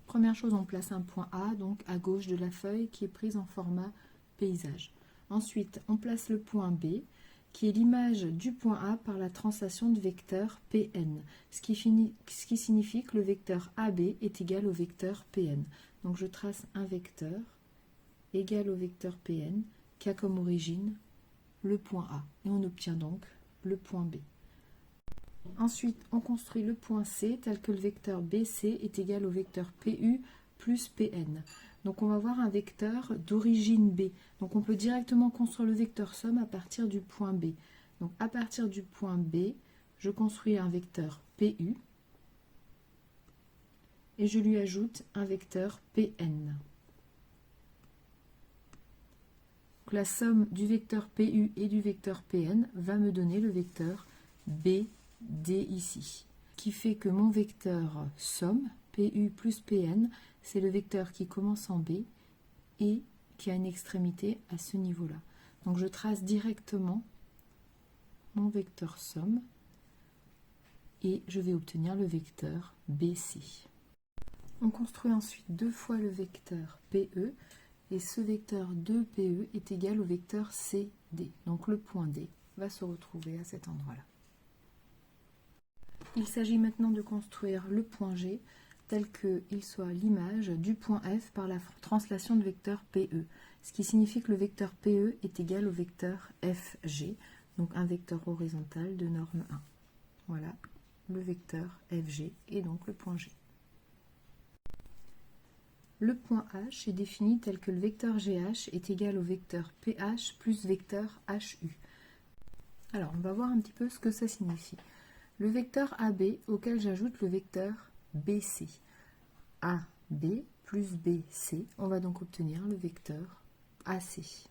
Première chose, on place un point A, donc à gauche de la feuille, qui est prise en format paysage. Ensuite, on place le point B, qui est l'image du point A par la translation du vecteur Pn, ce qui signifie que le vecteur AB est égal au vecteur Pn. Donc je trace un vecteur égal au vecteur Pn, qui a comme origine le point A, et on obtient donc le point B. Ensuite, on construit le point C tel que le vecteur BC est égal au vecteur PU plus PN. Donc on va avoir un vecteur d'origine B. Donc on peut directement construire le vecteur somme à partir du point B. Donc à partir du point B, je construis un vecteur PU et je lui ajoute un vecteur PN. Donc la somme du vecteur PU et du vecteur PN va me donner le vecteur BD ici, qui fait que mon vecteur somme, PU plus PN, c'est le vecteur qui commence en B et qui a une extrémité à ce niveau-là. Donc je trace directement mon vecteur somme et je vais obtenir le vecteur BC. On construit ensuite deux fois le vecteur PE et ce vecteur 2PE est égal au vecteur CD. Donc le point D va se retrouver à cet endroit-là. Il s'agit maintenant de construire le point G tel qu'il soit l'image du point F par la translation de vecteur PE, ce qui signifie que le vecteur PE est égal au vecteur FG, donc un vecteur horizontal de norme 1. Voilà le vecteur FG et donc le point G. Le point H est défini tel que le vecteur GH est égal au vecteur PH plus vecteur HU. Alors, on va voir un petit peu ce que ça signifie. Le vecteur AB auquel j'ajoute le vecteur BC. AB plus BC, on va donc obtenir le vecteur AC.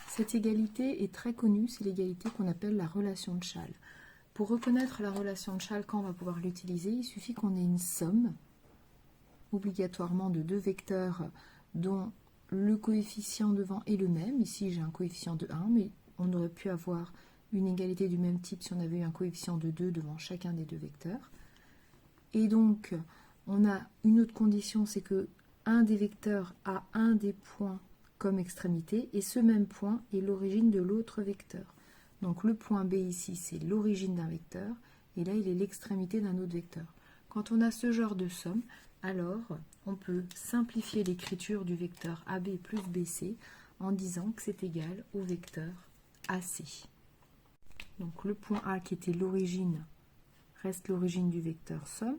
Cette égalité est très connue, c'est l'égalité qu'on appelle la relation de Schall. Pour reconnaître la relation de Schall, quand on va pouvoir l'utiliser, il suffit qu'on ait une somme, obligatoirement de deux vecteurs dont le coefficient devant est le même. Ici, j'ai un coefficient de 1, mais on aurait pu avoir une égalité du même type si on avait eu un coefficient de 2 devant chacun des deux vecteurs. Et donc, on a une autre condition, c'est que un des vecteurs a un des points comme extrémité, et ce même point est l'origine de l'autre vecteur. Donc le point B ici, c'est l'origine d'un vecteur, et là, il est l'extrémité d'un autre vecteur. Quand on a ce genre de somme, alors on peut simplifier l'écriture du vecteur AB plus BC en disant que c'est égal au vecteur AC. Donc le point A qui était l'origine reste l'origine du vecteur somme.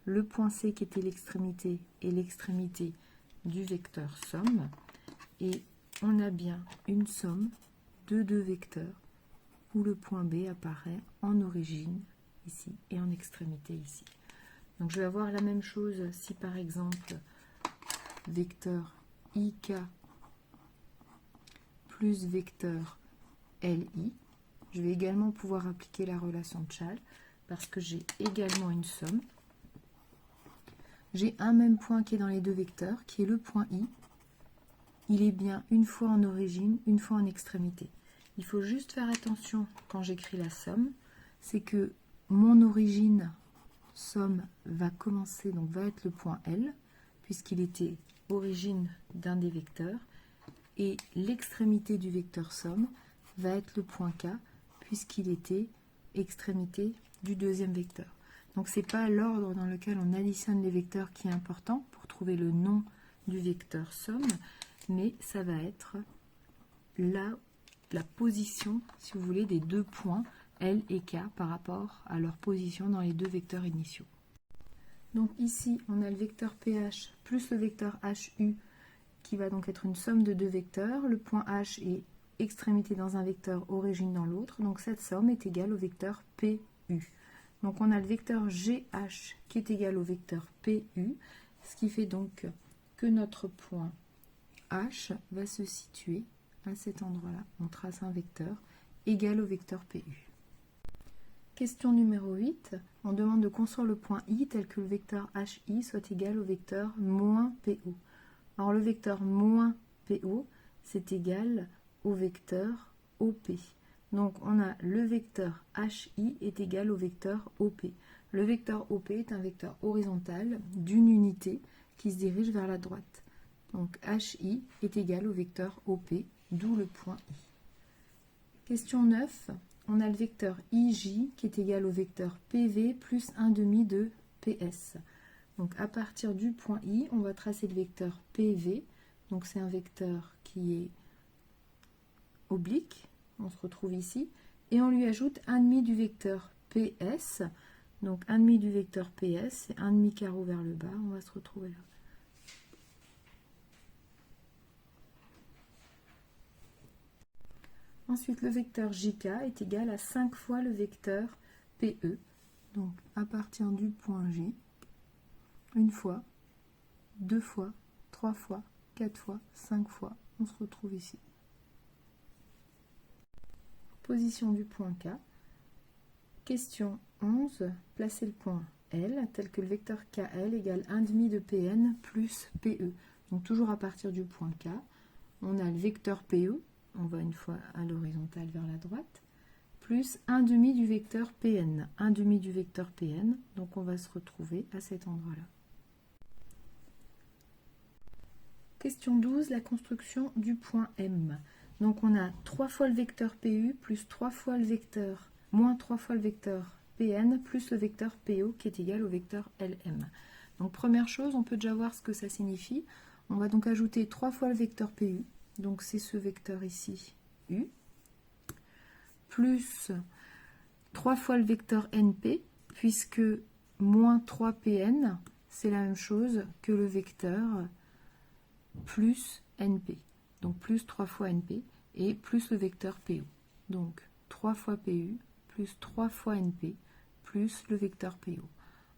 Le point C qui était l'extrémité est l'extrémité du vecteur somme. Et on a bien une somme de deux vecteurs où le point B apparaît en origine ici et en extrémité ici. Donc je vais avoir la même chose si par exemple vecteur IK plus vecteur LI. Je vais également pouvoir appliquer la relation de Schall parce que j'ai également une somme. J'ai un même point qui est dans les deux vecteurs, qui est le point I. Il est bien une fois en origine, une fois en extrémité. Il faut juste faire attention quand j'écris la somme, c'est que mon origine somme va commencer, donc va être le point L, puisqu'il était origine d'un des vecteurs, et l'extrémité du vecteur somme va être le point K, puisqu'il était extrémité du deuxième vecteur. Donc ce n'est pas l'ordre dans lequel on additionne les vecteurs qui est important pour trouver le nom du vecteur somme, mais ça va être la position, si vous voulez, des deux points L et K par rapport à leur position dans les deux vecteurs initiaux. Donc ici, on a le vecteur PH plus le vecteur HU qui va donc être une somme de deux vecteurs. Le point H est extrémité dans un vecteur, origine dans l'autre. Donc cette somme est égale au vecteur PU. Donc on a le vecteur GH qui est égal au vecteur PU, ce qui fait donc que notre point H va se situer à cet endroit-là. On trace un vecteur égal au vecteur PU. Question numéro 8. On demande de construire le point I tel que le vecteur HI soit égal au vecteur moins PO. Alors le vecteur moins PO, c'est égal au vecteur OP. Donc on a le vecteur HI est égal au vecteur OP. Le vecteur OP est un vecteur horizontal d'une unité qui se dirige vers la droite. Donc HI est égal au vecteur OP, d'où le point I. Question 9, on a le vecteur IJ qui est égal au vecteur PV plus 1/2 de PS. Donc à partir du point I, on va tracer le vecteur PV. Donc c'est un vecteur qui est oblique, on se retrouve ici, et on lui ajoute 1/2 du vecteur PS. Donc 1/2 du vecteur PS, c'est 1/2 carreau vers le bas, on va se retrouver là. Ensuite, le vecteur JK est égal à 5 fois le vecteur PE. Donc à partir du point J, une fois, 2 fois, 3 fois, 4 fois, 5 fois, on se retrouve ici. Position du point K. Question 11, placez le point L tel que le vecteur KL égale 1/2 de PN plus PE. Donc toujours à partir du point K, on a le vecteur PE, on va une fois à l'horizontale vers la droite, plus 1/2 du vecteur PN. 1/2 du vecteur PN, donc on va se retrouver à cet endroit-là. Question 12, la construction du point M. Donc on a 3 fois le vecteur PU plus 3 fois le vecteur, moins 3 fois le vecteur PN plus le vecteur PO qui est égal au vecteur LM. Donc première chose, on peut déjà voir ce que ça signifie. On va donc ajouter 3 fois le vecteur PU, donc c'est ce vecteur ici, U, plus 3 fois le vecteur NP, puisque moins 3PN, c'est la même chose que le vecteur plus NP. Donc plus 3 fois NP et plus le vecteur PO. Donc 3 fois PU plus 3 fois NP plus le vecteur PO.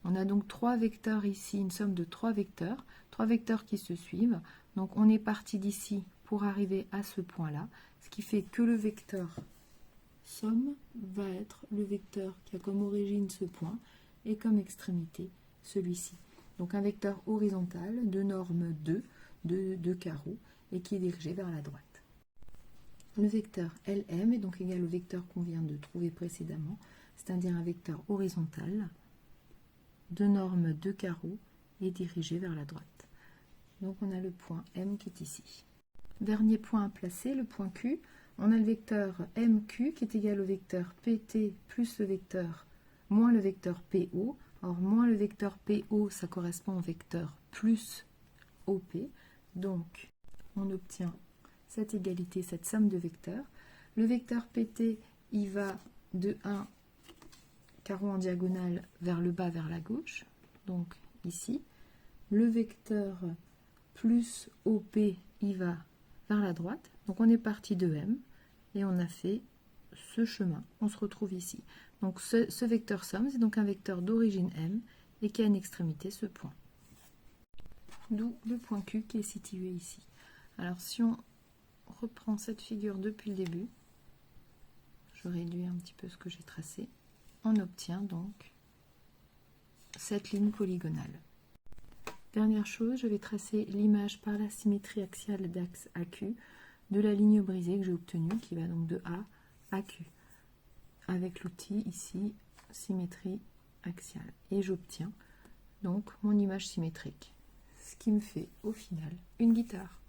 On a donc 3 vecteurs ici, une somme de 3 vecteurs qui se suivent. Donc on est parti d'ici pour arriver à ce point-là, ce qui fait que le vecteur somme va être le vecteur qui a comme origine ce point et comme extrémité celui-ci. Donc un vecteur horizontal de norme 2, de carreaux, et qui est dirigé vers la droite. Le vecteur LM est donc égal au vecteur qu'on vient de trouver précédemment, c'est-à-dire un vecteur horizontal de norme 2 carreaux et dirigé vers la droite. Donc on a le point M qui est ici. Dernier point à placer, le point Q. On a le vecteur MQ qui est égal au vecteur PT plus le vecteur moins le vecteur PO. Or, moins le vecteur PO, ça correspond au vecteur plus OP. Donc, on obtient cette égalité, cette somme de vecteurs. Le vecteur PT, il va de 1 carreau en diagonale vers le bas, vers la gauche. Donc, ici. Le vecteur plus OP, il va vers la droite. Donc, on est parti de M et on a fait ce chemin. On se retrouve ici. Donc, ce vecteur somme, c'est donc un vecteur d'origine M et qui a une extrémité, ce point. D'où le point Q qui est situé ici. Alors, si on reprend cette figure depuis le début, je réduis un petit peu ce que j'ai tracé, on obtient donc cette ligne polygonale. Dernière chose, je vais tracer l'image par la symétrie axiale d'axe AQ de la ligne brisée que j'ai obtenue, qui va donc de A à Q, avec l'outil ici, symétrie axiale. Et j'obtiens donc mon image symétrique, ce qui me fait au final une guitare.